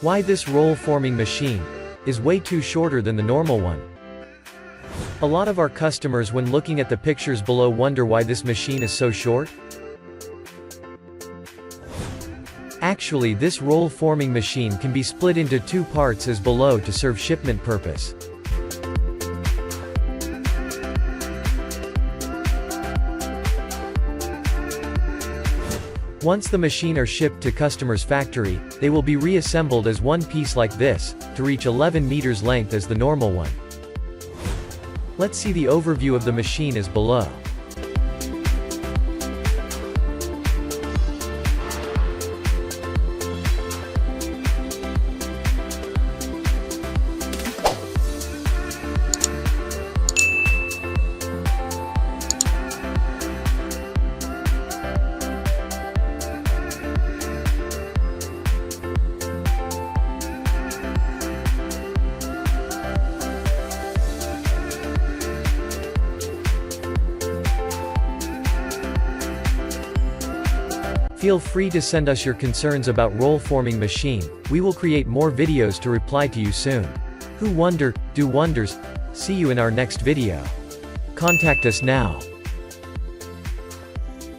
Why this roll forming machine is way too shorter than the normal one. A lot of our customers when looking at the pictures below wonder why this machine is so short. Actually, this roll forming machine can be split into two parts as below to serve shipment purpose. Once the machine are shipped to customer's factory, they will be reassembled as one piece like this, to reach 11 meters length as the normal one. Let's see the overview of the machine as below. Feel free to send us your concerns about roll forming machine. We will create more videos to reply to you soon. Who wonder, do wonders. See you in our next video. Contact us now.